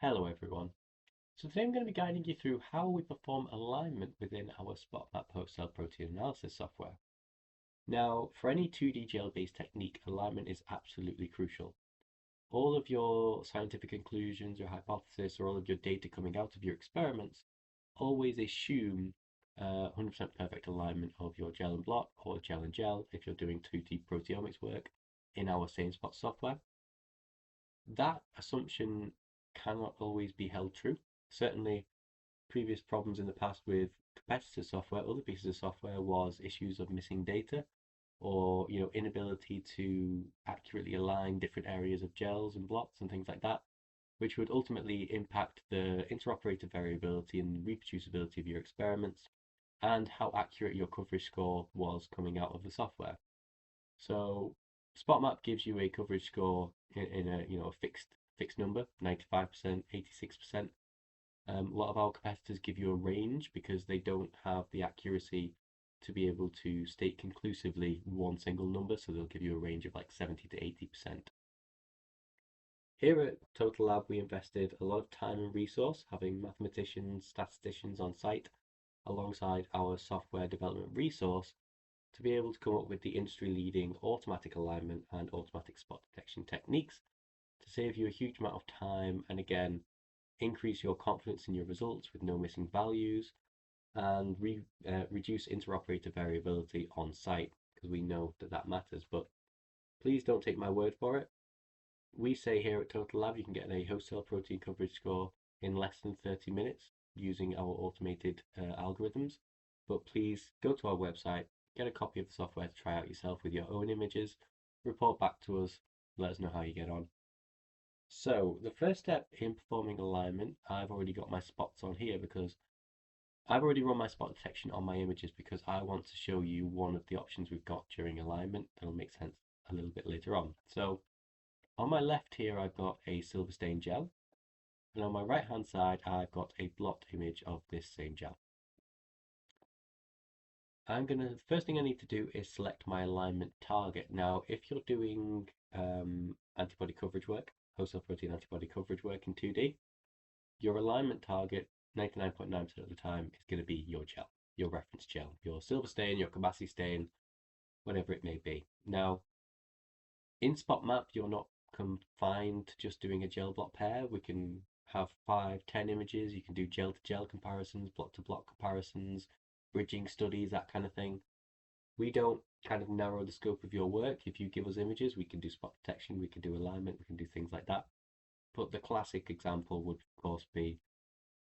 Hello everyone. So today I'm going to be guiding you through how we perform alignment within our SpotMap host cell protein analysis software. Now, for any 2D gel-based technique, alignment is absolutely crucial. All of your scientific conclusions, your hypothesis, or all of your data coming out of your experiments always assume 100% perfect alignment of your gel and blot or gel and gel if you're doing 2D proteomics work in our same spot software. That assumption cannot always be held true. Certainly, previous problems in the past with competitor software, other pieces of software, was issues of missing data or inability to accurately align different areas of gels and blots and things like that, which would ultimately impact the interoperator variability and reproducibility of your experiments and how accurate your coverage score was coming out of the software. So SpotMap gives you a coverage score in a fixed number, 95%, 86%. A lot of our competitors give you a range because they don't have the accuracy to be able to state conclusively one single number, so they'll give you a range of like 70 to 80%. Here at TotalLab, we invested a lot of time and resource having mathematicians, statisticians on site alongside our software development resource to be able to come up with the industry-leading automatic alignment and automatic spot detection techniques to save you a huge amount of time and again increase your confidence in your results with no missing values and reduce interoperator variability on site, because we know that matters. But please don't take my word for it. We say here at TotalLab you can get a host cell protein coverage score in less than 30 minutes using our automated algorithms. But please go to our website, get a copy of the software to try out yourself with your own images, report back to us, let us know how you get on. So the first step in performing alignment, I've already got my spots on here because I've already run my spot detection on my images because I want to show you one of the options we've got during alignment that'll make sense a little bit later on. So on my left here, I've got a silver stain gel, and on my right hand side, I've got a blot image of this same gel. The first thing I need to do is select my alignment target. Now, if you're doing antibody coverage work, host cell protein antibody coverage work in 2D, your alignment target 99.9% of the time is going to be your gel, your reference gel, your silver stain, your Kabasi stain, whatever it may be. Now, in SpotMap, you're not confined to just doing a gel blot pair. We can have 5, 10 images. You can do gel to gel comparisons, blot to blot comparisons, bridging studies, that kind of thing. We don't kind of narrow the scope of your work. If you give us images, we can do spot detection, we can do alignment, we can do things like that. But the classic example would, of course, be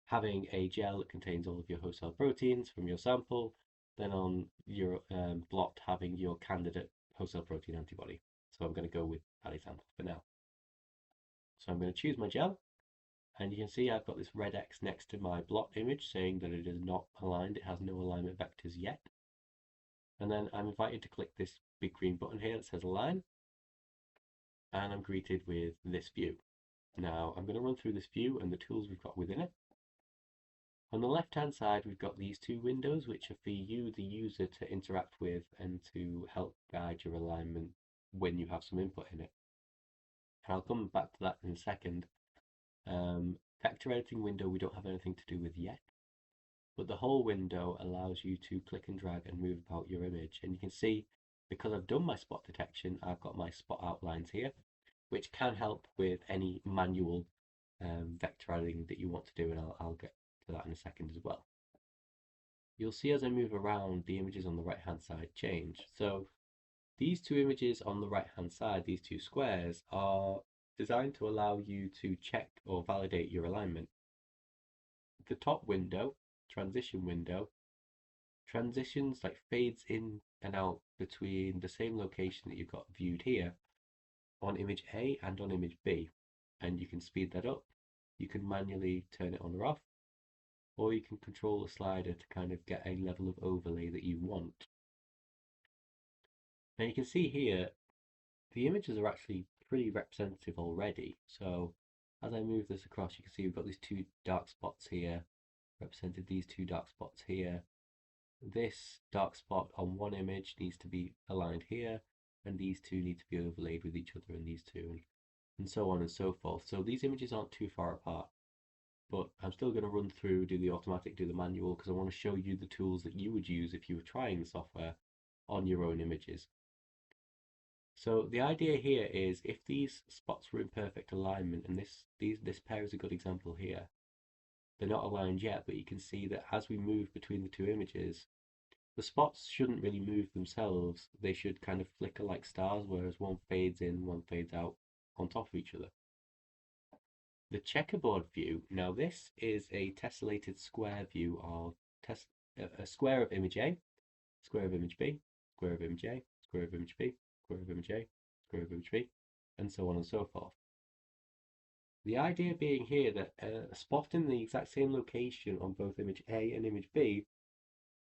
having a gel that contains all of your host cell proteins from your sample, then on your blot having your candidate host cell protein antibody. So I'm going to go with that example for now. So I'm going to choose my gel, and you can see I've got this red X next to my blot image saying that it is not aligned, it has no alignment vectors yet. And then I'm invited to click this big green button here that says align, and I'm greeted with this view. Now I'm going to run through this view and the tools we've got within it. On the left hand side, we've got these two windows which are for you, the user, to interact with and to help guide your alignment when you have some input in it. And I'll come back to that in a second. Vector editing window we don't have anything to do with yet, but the whole window allows you to click and drag and move about your image. And you can see, because I've done my spot detection, I've got my spot outlines here, which can help with any manual vector editing that you want to do, and I'll get to that in a second as well. You'll see as I move around, the images on the right hand side change. So these two images on the right hand side, these two squares, are designed to allow you to check or validate your alignment. The top window, transition window, transitions like fades in and out between the same location that you've got viewed here on image A and on image B, and you can speed that up, you can manually turn it on or off, or you can control the slider to kind of get a level of overlay that you want. Now you can see here the images are actually pretty representative already. So as I move this across, you can see we've got these two dark spots here, represented these two dark spots here. This dark spot on one image needs to be aligned here, and these two need to be overlaid with each other in these two, and so on and so forth. So these images aren't too far apart. but I'm still going to run through, do the automatic, do the manual, because I want to show you the tools that you would use if you were trying the software on your own images. So the idea here is if these spots were in perfect alignment, and this pair is a good example here, they're not aligned yet, but you can see that as we move between the two images, the spots shouldn't really move themselves. They should kind of flicker like stars, whereas one fades in, one fades out on top of each other. The checkerboard view, now this is a tessellated square view of a square of image A, square of image B, square of image A, square of image B, square of image A, square of image B, and so on and so forth. The idea being here that a spot in the exact same location on both image A and image B,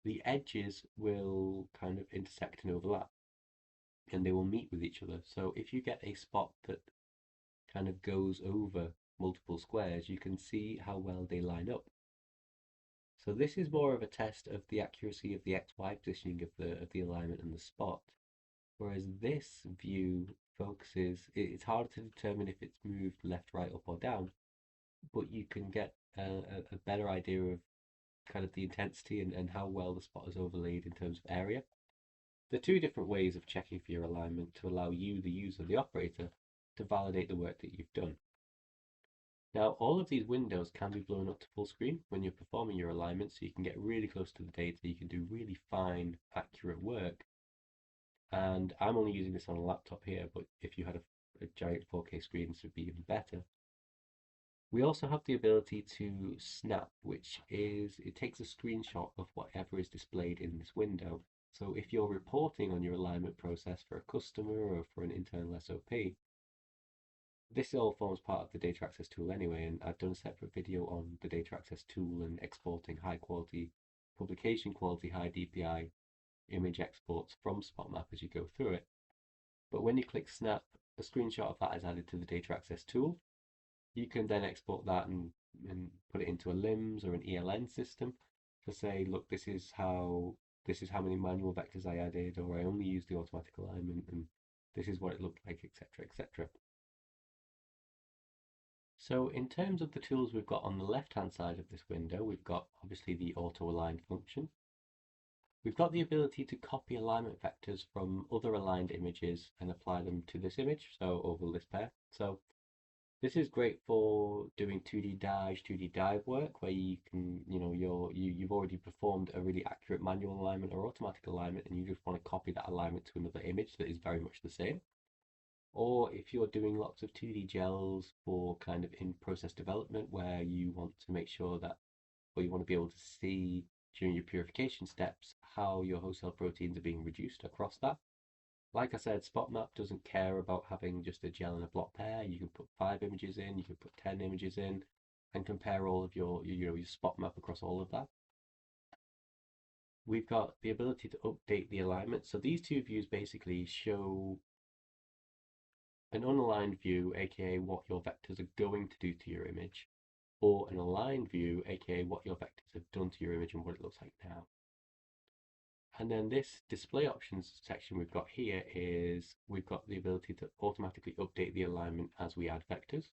the edges will kind of intersect and overlap, and they will meet with each other. So if you get a spot that kind of goes over multiple squares, you can see how well they line up. So this is more of a test of the accuracy of the XY positioning of the alignment and the spot, whereas this view focuses, it's harder to determine if it's moved left, right, up or down, but you can get a better idea of kind of the intensity and how well the spot is overlaid in terms of area. There are two different ways of checking for your alignment to allow you, the user, the operator, to validate the work that you've done. Now, all of these windows can be blown up to full screen when you're performing your alignment, so you can get really close to the data, you can do really fine, accurate work. And I'm only using this on a laptop here, but if you had a giant 4K screen, this would be even better. We also have the ability to snap, which is, it takes a screenshot of whatever is displayed in this window. So if you're reporting on your alignment process for a customer or for an internal SOP, this all forms part of the data access tool anyway, and I've done a separate video on the data access tool and exporting high quality, publication quality, high DPI image exports from SpotMap as you go through it. But when you click snap, a screenshot of that is added to the data access tool. You can then export that and put it into a LIMS or an ELN system to say, look, this is how many manual vectors I added, or I only used the automatic alignment, and this is what it looked like, etc., etc. So in terms of the tools we've got on the left-hand side of this window, we've got obviously the auto-align function. We've got the ability to copy alignment vectors from other aligned images and apply them to this image, so over this pair. So this is great for doing 2D Daj, 2D dive work, where you can, you've already performed a really accurate manual alignment or automatic alignment, and you just want to copy that alignment to another image that is very much the same. Or if you're doing lots of 2D gels for kind of in process development where you want to make sure that, or you want to be able to see during your purification steps how your host cell proteins are being reduced across that. Like I said, SpotMap doesn't care about having just a gel and a blot pair. You can put 5 images in, you can put 10 images in, and compare all of your SpotMap across all of that. We've got the ability to update the alignment. So these two views basically show an unaligned view, aka what your vectors are going to do to your image, or an aligned view, aka what your vectors have done to your image and what it looks like now. And then this display options section we've got here is we've got the ability to automatically update the alignment as we add vectors.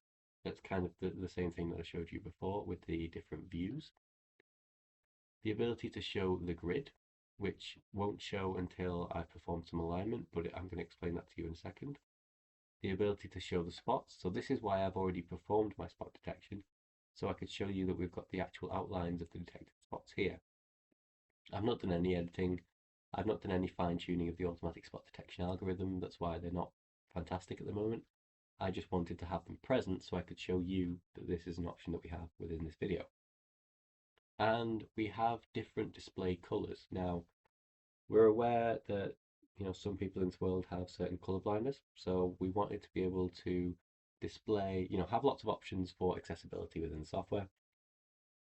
That's kind of the same thing that I showed you before with the different views. The ability to show the grid, which won't show until I've performed some alignment, but I'm going to explain that to you in a second. The ability to show the spots. So this is why I've already performed my spot detection. So I could show you that we've got the actual outlines of the detected spots here. I've not done any editing. I've not done any fine tuning of the automatic spot detection algorithm. That's why they're not fantastic at the moment. I just wanted to have them present so I could show you that this is an option that we have within this video. And we have different display colors. Now, we're aware that some people in this world have certain color blindness, so we wanted to be able to display, have lots of options for accessibility within the software.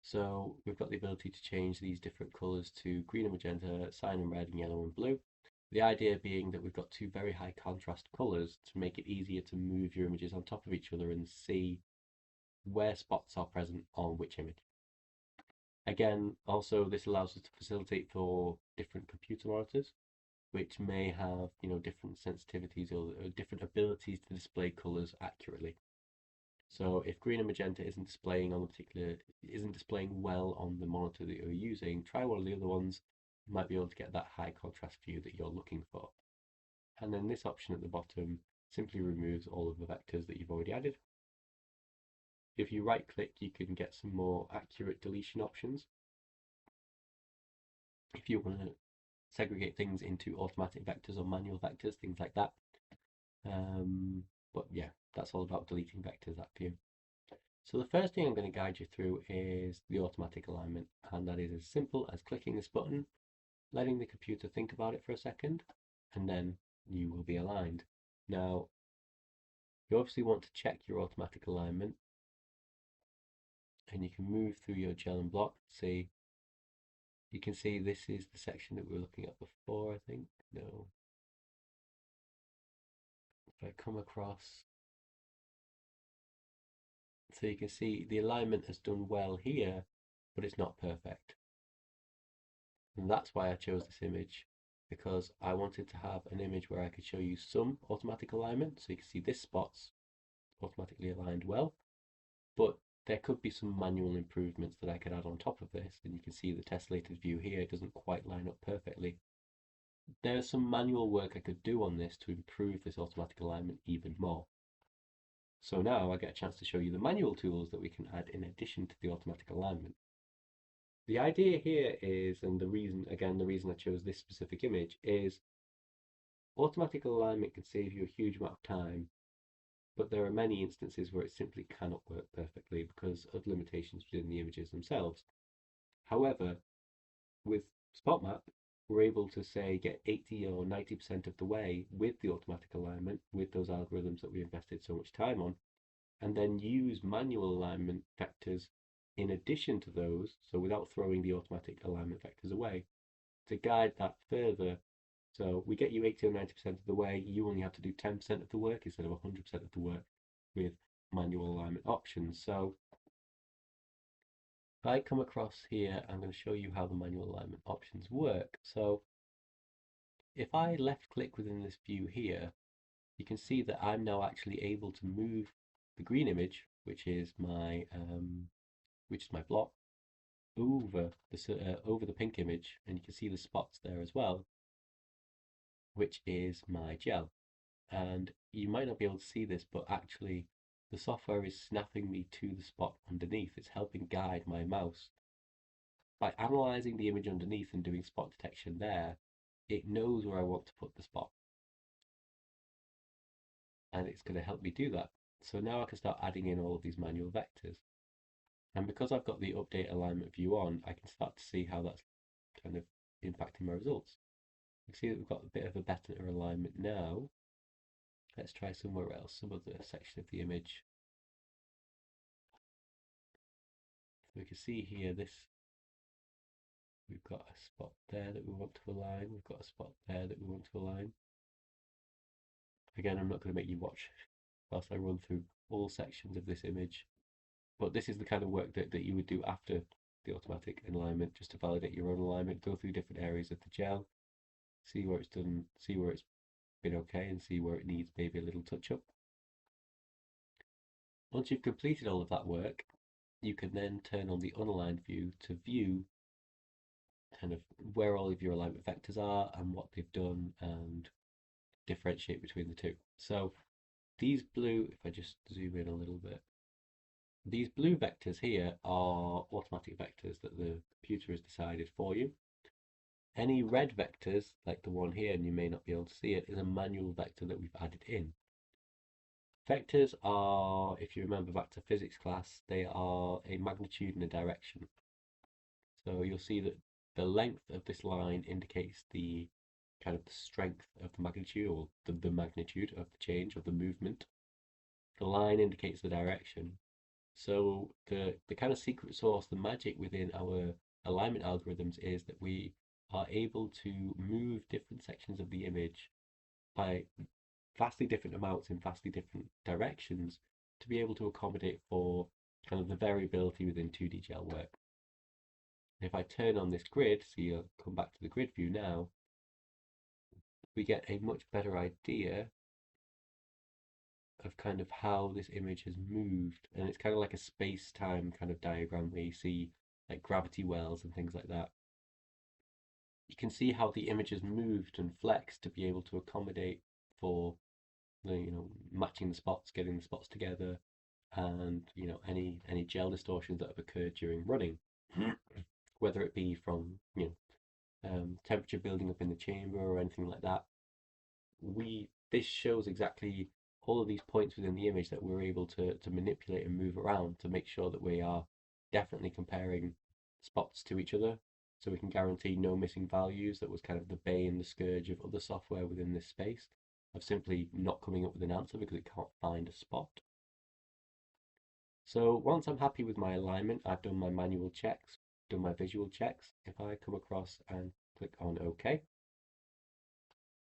So we've got the ability to change these different colors to green and magenta, cyan and red, and yellow and blue. The idea being that we've got two very high contrast colors to make it easier to move your images on top of each other and see where spots are present on which image. Again, also this allows us to facilitate for different computer monitors, which may have different sensitivities or different abilities to display colors accurately. So if green and magenta isn't displaying well on the monitor that you're using, try one of the other ones. You might be able to get that high contrast view that you're looking for. And then this option at the bottom simply removes all of the vectors that you've already added. If you right click, you can get some more accurate deletion options. If you want to segregate things into automatic vectors or manual vectors, things like that. But yeah, that's all about deleting vectors, that view. So the first thing I'm going to guide you through is the automatic alignment, and that is as simple as clicking this button, letting the computer think about it for a second, and then you will be aligned. Now, you obviously want to check your automatic alignment, and you can move through your gel and block. See, you can see this is the section that we were looking at before, I think. No. If I come across, so you can see the alignment has done well here, but it's not perfect. And that's why I chose this image, because I wanted to have an image where I could show you some automatic alignment. So you can see this spot's automatically aligned well, but there could be some manual improvements that I could add on top of this. And you can see the tessellated view here doesn't quite line up perfectly. There's some manual work I could do on this to improve this automatic alignment even more. So now I get a chance to show you the manual tools that we can add in addition to the automatic alignment. The idea here is, and the reason I chose this specific image is, automatic alignment can save you a huge amount of time, but there are many instances where it simply cannot work perfectly because of limitations within the images themselves. However, with SpotMap, we're able to say get 80 or 90% of the way with the automatic alignment, with those algorithms that we invested so much time on, and then use manual alignment vectors in addition to those, so without throwing the automatic alignment vectors away, to guide that further. So we get you 80 or 90% of the way, you only have to do 10% of the work instead of 100% of the work with manual alignment options. So if I come across here, I'm going to show you how the manual alignment options work. So if I left click within this view here, you can see that I'm now actually able to move the green image, which is my blot, over the pink image, and you can see the spots there as well, which is my gel. And you might not be able to see this, but actually the software is snapping me to the spot underneath. It's helping guide my mouse. By analyzing the image underneath and doing spot detection there, it knows where I want to put the spot. And it's going to help me do that. So now I can start adding in all of these manual vectors. And because I've got the update alignment view on, I can start to see how that's kind of impacting my results. You can see that we've got a bit of a better alignment now. Let's try somewhere else, some other section of the image. So we can see here we've got a spot there that we want to align, we've got a spot there that we want to align. Again, I'm not going to make you watch whilst I run through all sections of this image, but this is the kind of work that you would do after the automatic alignment, just to validate your own alignment, go through different areas of the gel, see where it's done, see where it's been okay, and see where it needs maybe a little touch up. Once you've completed all of that work, you can then turn on the unaligned view to view kind of where all of your alignment vectors are and what they've done, and differentiate between the two. So these blue, if I just zoom in a little bit, these blue vectors here are automatic vectors that the computer has decided for you. Any red vectors, like the one here, and you may not be able to see it, is a manual vector that we've added in. Vectors are, if you remember back to physics class, they are a magnitude and a direction. So you'll see that the length of this line indicates the kind of the strength of the magnitude, or the magnitude of the change, of the movement. The line indicates the direction. So the kind of secret sauce, the magic within our alignment algorithms, is that we are able to move different sections of the image by vastly different amounts in vastly different directions to be able to accommodate for kind of the variability within 2D gel work. If I turn on this grid, so you'll come back to the grid view now, we get a much better idea of kind of how this image has moved, and it's kind of like a space-time kind of diagram where you see like gravity wells and things like that. You can see how the image has moved and flexed to be able to accommodate for the, matching the spots, getting the spots together, and any gel distortions that have occurred during running, whether it be from temperature building up in the chamber or anything like that. This shows exactly all of these points within the image that we're able to manipulate and move around to make sure that we are definitely comparing spots to each other, so we can guarantee no missing values. That was kind of the bane and the scourge of other software within this space, of simply not coming up with an answer because it can't find a spot. So once I'm happy with my alignment, I've done my manual checks, done my visual checks. If I come across and click on OK,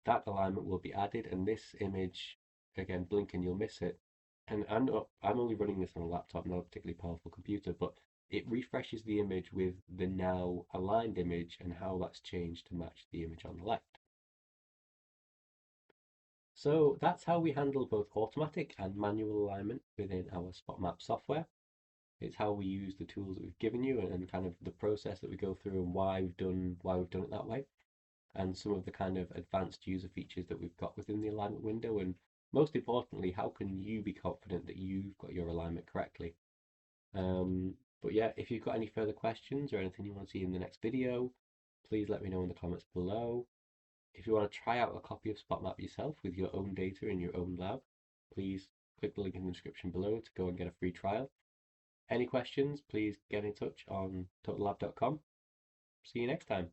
that alignment will be added, and this image, again, blink and you'll miss it. And I'm only running this on a laptop, not a particularly powerful computer, but it refreshes the image with the now aligned image and how that's changed to match the image on the left. So that's how we handle both automatic and manual alignment within our SpotMap software. It's how we use the tools that we've given you, and kind of the process that we go through, and why we've done it that way, and some of the kind of advanced user features that we've got within the alignment window, and most importantly, how can you be confident that you've got your alignment correctly. But yeah, if you've got any further questions or anything you want to see in the next video, please let me know in the comments below. If you want to try out a copy of SpotMap yourself with your own data in your own lab, please click the link in the description below to go and get a free trial. Any questions, please get in touch on TotalLab.com. See you next time.